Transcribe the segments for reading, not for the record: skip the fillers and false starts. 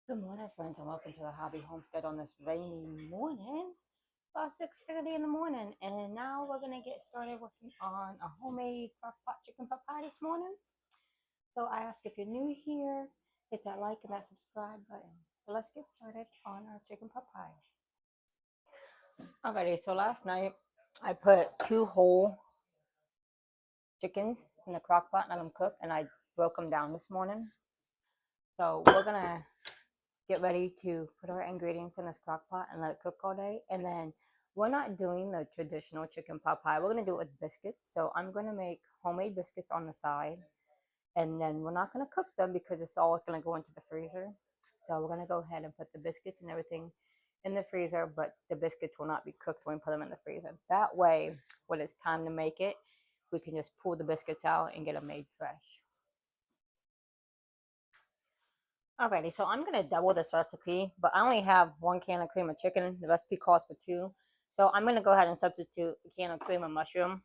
Good morning, friends, and welcome to the Hobby Homestead on this rainy morning, about 6:30 in the morning. And now we're gonna get started working on a homemade Crockpot Chicken Pot Pie this morning. So I ask if you're new here, hit that like and that subscribe button. So let's get started on our chicken pot pie. Alrighty, so last night I put 2 whole chickens in the crock pot and let them cook, and I broke them down this morning. So we're gonna get ready to put our ingredients in this crock pot and let it cook all day. And then we're not doing the traditional chicken pot pie. We're going to do it with biscuits. So I'm going to make homemade biscuits on the side. And then we're not going to cook them because it's always going to go into the freezer. So we're going to go ahead and put the biscuits and everything in the freezer, but the biscuits will not be cooked when we put them in the freezer. That way, when it's time to make it, we can just pull the biscuits out and get them made fresh. Alrighty, so I'm gonna double this recipe, but I only have 1 can of cream of chicken. The recipe calls for 2. So I'm gonna go ahead and substitute a can of cream of mushroom.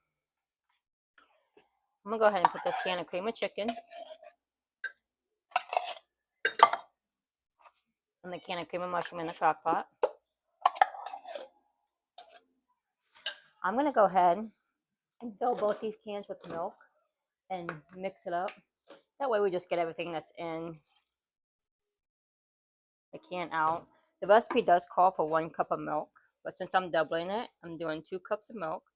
I'm gonna go ahead and put this can of cream of chicken and the can of cream of mushroom in the crock pot. I'm gonna go ahead and fill both these cans with milk and mix it up. That way we just get everything that's in the can out. The recipe does call for 1 cup of milk, but since I'm doubling it, I'm doing 2 cups of milk.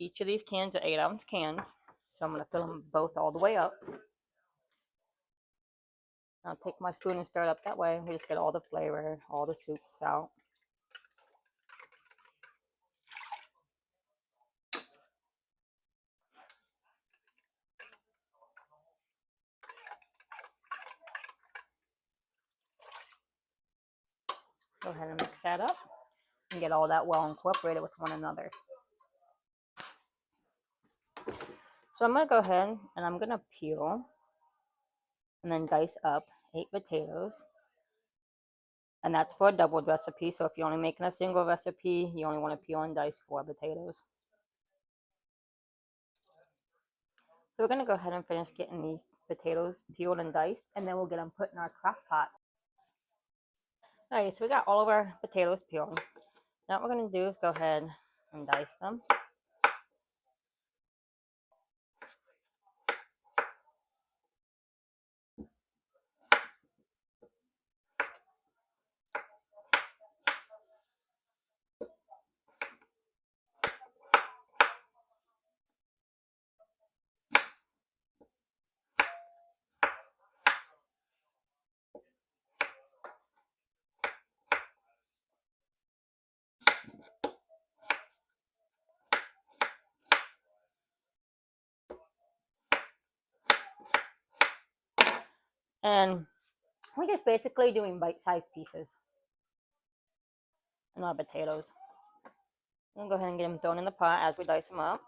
Each of these cans are 8-ounce cans, so I'm going to fill them both all the way up. I'll take my spoon and stir it up that way. We just get all the flavor, all the soups out. Go ahead and mix that up and get all that well incorporated with one another. So I'm going to go ahead and I'm going to peel and then dice up 8 potatoes. And that's for a doubled recipe. So if you're only making a single recipe, you only want to peel and dice 4 potatoes. So we're going to go ahead and finish getting these potatoes peeled and diced, and then we'll get them put in our crock pot. Alright, so we got all of our potatoes peeled. Now what we're going to do is go ahead and dice them. And we're just basically doing bite-sized pieces in our potatoes. We'll go ahead and get them thrown in the pot as we dice them up.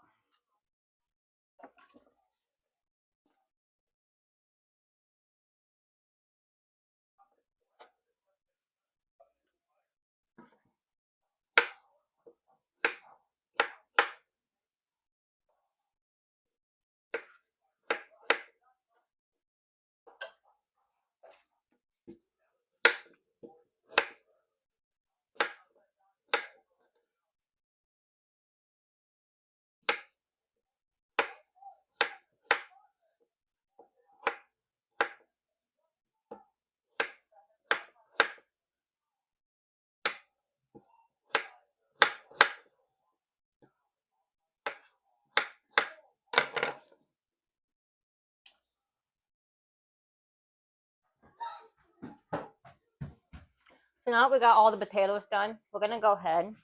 So now that we got all the potatoes done, we're going to go ahead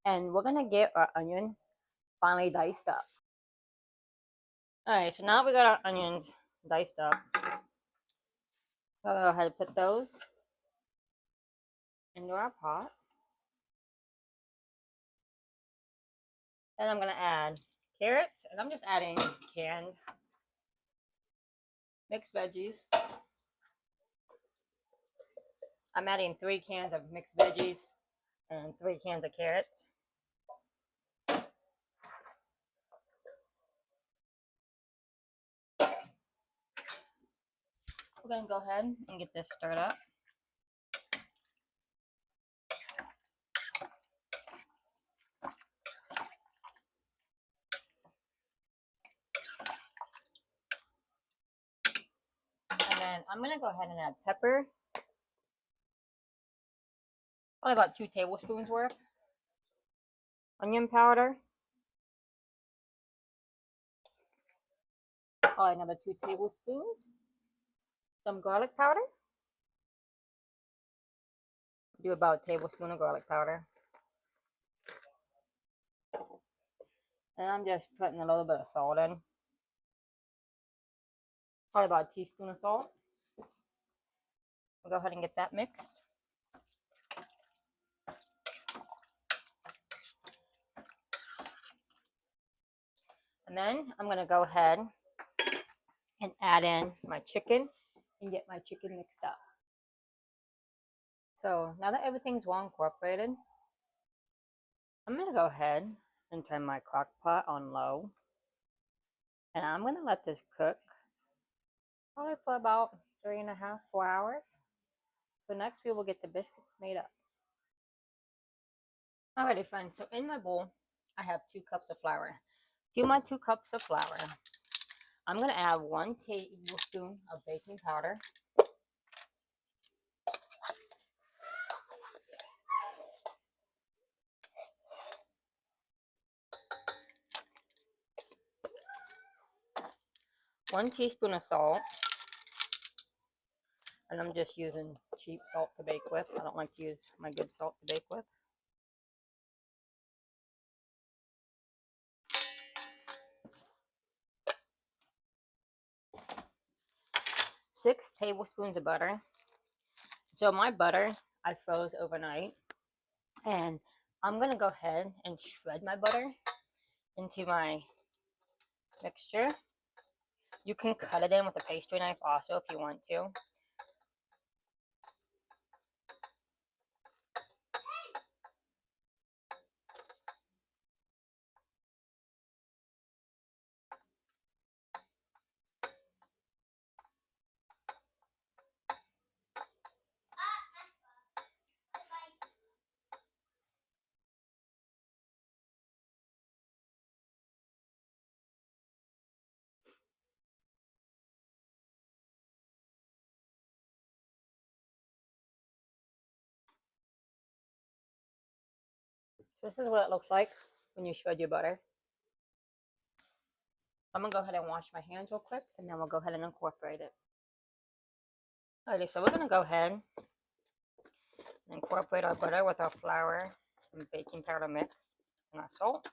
and we're going to get our onion finely diced up. Alright, so now that we got our onions diced up, we'll go ahead and put those into our pot. Then I'm going to add carrots, and I'm just adding canned mixed veggies. I'm adding 3 cans of mixed veggies and 3 cans of carrots. We're going to go ahead and get this stirred up. then I'm going to go ahead and add pepper. Probably about 2 tablespoons worth. Onion powder. Probably another 2 tablespoons. Some garlic powder. Do about a tablespoon of garlic powder. And I'm just putting a little bit of salt in. Probably about a teaspoon of salt. We'll go ahead and get that mixed. And then I'm going to go ahead and add in my chicken and get my chicken mixed up. So now that everything's well incorporated, I'm going to go ahead and turn my crock pot on low. And I'm going to let this cook probably for about 3.5, 4 hours. So next we will get the biscuits made up. Alrighty friends, so in my bowl, I have 2 cups of flour. To my 2 cups of flour, I'm going to add 1 tablespoon of baking powder. One teaspoon of salt, and I'm just using cheap salt to bake with. I don't like to use my good salt to bake with. 6 tablespoons of butter. So my butter, I froze overnight, and I'm going to go ahead and shred my butter into my mixture. You can cut it in with a pastry knife also if you want to. This is what it looks like when you shred your butter. I'm going to go ahead and wash my hands real quick, and then we'll go ahead and incorporate it. Alrighty, so we're going to go ahead and incorporate our butter with our flour and baking powder mix and our salt.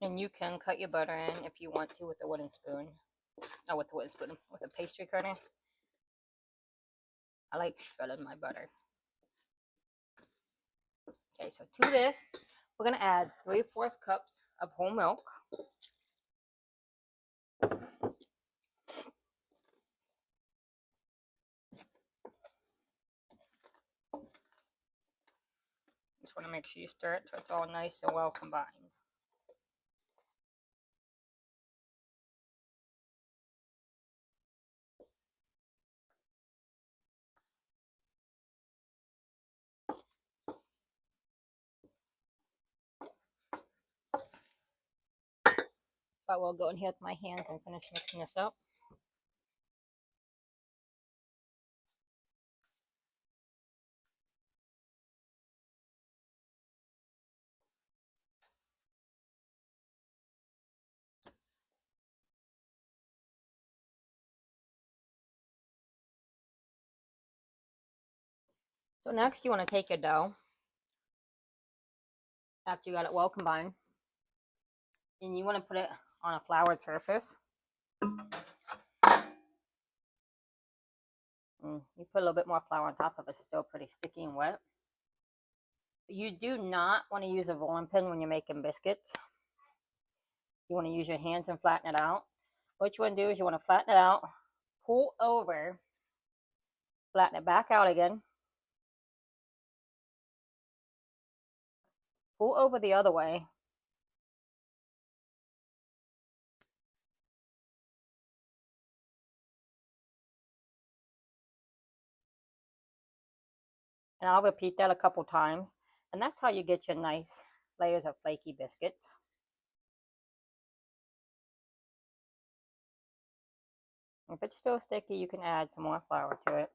And you can cut your butter in if you want to with a wooden spoon. Not with a wooden spoon, with a pastry cutter. I like shredding my butter. Okay, so to this, we're going to add 3/4 cups of whole milk. Just want to make sure you stir it so it's all nice and well combined. I will go in here with my hands and finish mixing this up. So next you want to take your dough, after you got it well combined, and you want to put it on a floured surface. You put a little bit more flour on top of it, it's still pretty sticky and wet. You do not want to use a rolling pin when you're making biscuits. You want to use your hands and flatten it out. What you want to do is you want to flatten it out, pull over, flatten it back out again, pull over the other way, and I'll repeat that a couple times, and that's how you get your nice layers of flaky biscuits. If it's still sticky, you can add some more flour to it.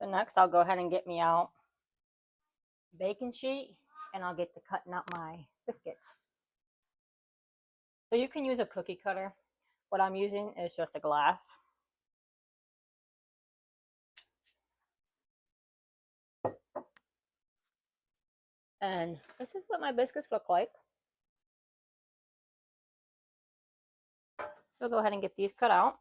So next I'll go ahead and get me out baking sheet and I'll get to cutting up my biscuits. So you can use a cookie cutter. What I'm using is just a glass. And this is what my biscuits look like. So go ahead and get these cut out.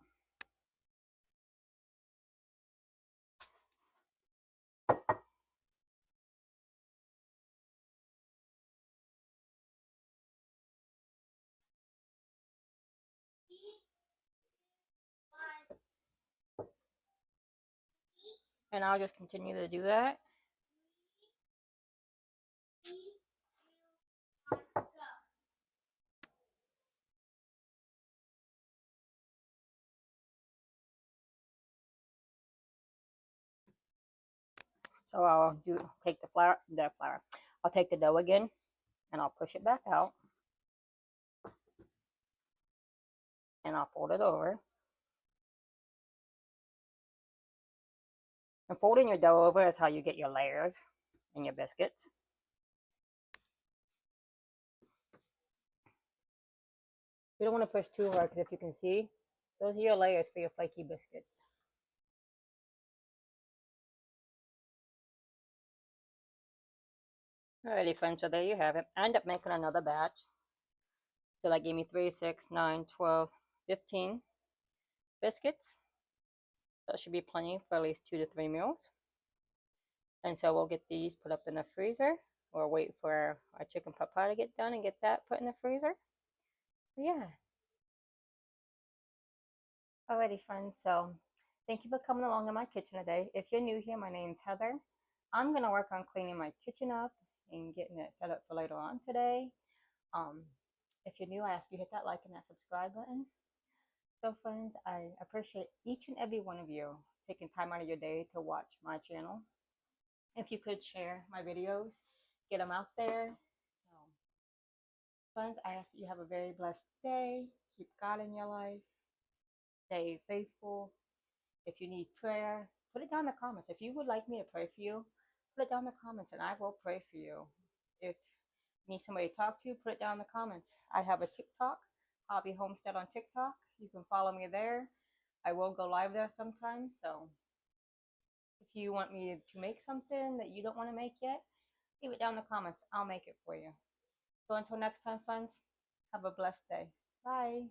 And I'll just continue to do that. So I'll take the flour. I'll take the dough again and I'll push it back out. And I'll fold it over. And folding your dough over is how you get your layers in your biscuits. You don't want to push too hard because if you can see, those are your layers for your flaky biscuits. Alrighty friends, so there you have it. I ended up making another batch. So that gave me 3, 6, 9, 12, 15 biscuits. That should be plenty for at least 2 to 3 meals. And so we'll get these put up in the freezer or wait for our chicken pot pie to get done and get that put in the freezer. Yeah. Alrighty friends, so thank you for coming along in my kitchen today. If you're new here, my name's Heather. I'm going to work on cleaning my kitchen up and getting it set up for later on today. If you're new, I ask you hit that like and that subscribe button. So friends, I appreciate each and every one of you taking time out of your day to watch my channel. If you could share my videos, get them out there. So, friends, I ask that you have a very blessed day. Keep God in your life. Stay faithful. If you need prayer, put it down in the comments. If you would like me to pray for you, put it down in the comments and I will pray for you. If you need somebody to talk to, put it down in the comments. I have a TikTok, Hobby Homestead on TikTok. You can follow me there. I will go live there sometimes. So if you want me to make something that you don't want to make yet, leave it down in the comments. I'll make it for you. So until next time, friends, have a blessed day. Bye.